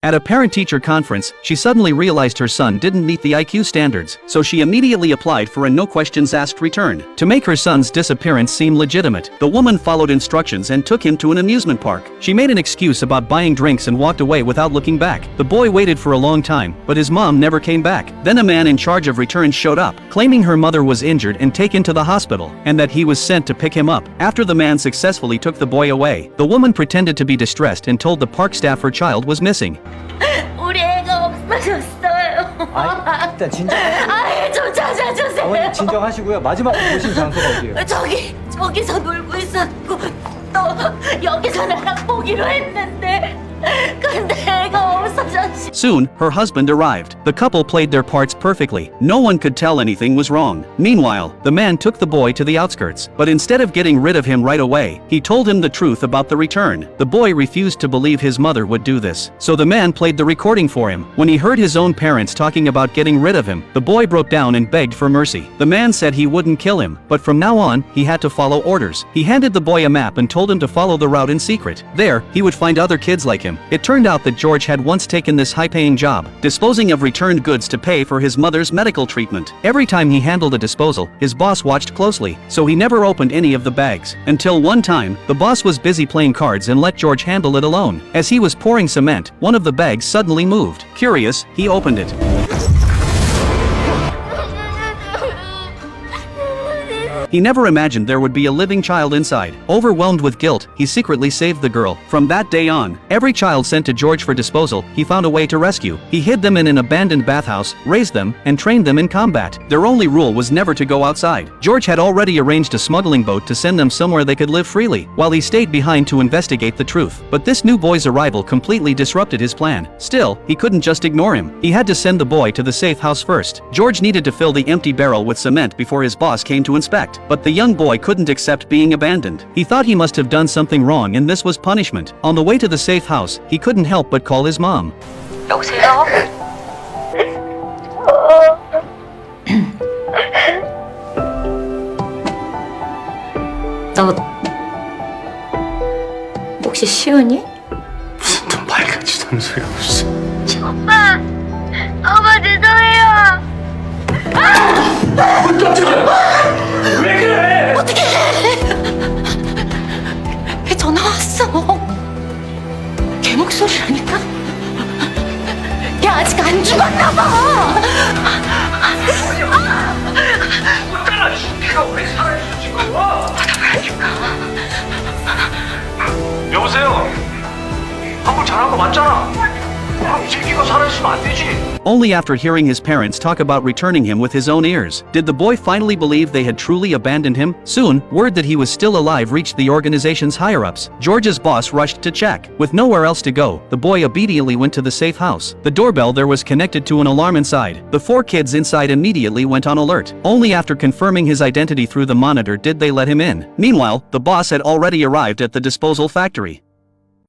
At a parent-teacher conference, she suddenly realized her son didn't meet the IQ standards, so she immediately applied for a no-questions-asked return. To make her son's disappearance seem legitimate, the woman followed instructions and took him to an amusement park. She made an excuse about buying drinks and walked away without looking back. The boy waited for a long time, but his mom never came back. Then a man in charge of returns showed up, claiming her mother was injured and taken to the hospital, and that he was sent to pick him up. After the man successfully took the boy away, the woman pretended to be distressed and told the park staff her child was missing. 우리 애가 없어졌어요. 일단 진정. 좀 찾아주세요. 어머니 진정하시고요. 마지막으로 보신 장소가 어디예요? 저기서 놀고 있었고 또 여기서 나랑 보기로 했는데 근데 애가 없어졌어. Soon, her husband arrived. The couple played their parts perfectly. No one could tell anything was wrong. Meanwhile, the man took the boy to the outskirts, but instead of getting rid of him right away, he told him the truth about the return. The boy refused to believe his mother would do this, so the man played the recording for him. When he heard his own parents talking about getting rid of him, the boy broke down and begged for mercy. The man said he wouldn't kill him, but from now on, he had to follow orders. He handed the boy a map and told him to follow the route in secret. There, he would find other kids like him. It turned out that George had once taken this high-paying job, disposing of returned goods to pay for his mother's medical treatment. Every time he handled a disposal, his boss watched closely, so he never opened any of the bags. Until one time, the boss was busy playing cards and let George handle it alone. As he was pouring cement, one of the bags suddenly moved. Curious, he opened it. He never imagined there would be a living child inside. Overwhelmed with guilt, he secretly saved the girl. From that day on, every child sent to George for disposal, he found a way to rescue. He hid them in an abandoned bathhouse, raised them, and trained them in combat. Their only rule was never to go outside. George had already arranged a smuggling boat to send them somewhere they could live freely, while he stayed behind to investigate the truth. But this new boy's arrival completely disrupted his plan. Still, he couldn't just ignore him. He had to send the boy to the safe house first. George needed to fill the empty barrel with cement before his boss came to inspect. But the young boy couldn't accept being abandoned. He thought he must have done something wrong and this was punishment. On the way to the safe house, he couldn't help but call his mom. 여보세요? 너 혹시 시은이? 무슨 또 말같지도 않은 소리가 없어. 오빠! 오빠 죄송해요! 깜짝이야! 왜 그래? 어떡해! 전화 왔어. 걔 목소리라니까? 걔 아직 안 죽었나 봐! 웃잖아! 걔가 왜 살아있어 지금? 받아봐야니까. 여보세요? 한번 잘한 거 맞잖아? 그럼 이 새끼가 살아있으면 안 되지. Only after hearing his parents talk about returning him with his own ears, did the boy finally believe they had truly abandoned him. Soon, word that he was still alive reached the organization's higher-ups. George's boss rushed to check. With nowhere else to go, the boy obediently went to the safe house. The doorbell there was connected to an alarm inside. The 4 kids inside immediately went on alert. Only after confirming his identity through the monitor did they let him in. Meanwhile, the boss had already arrived at the disposal factory.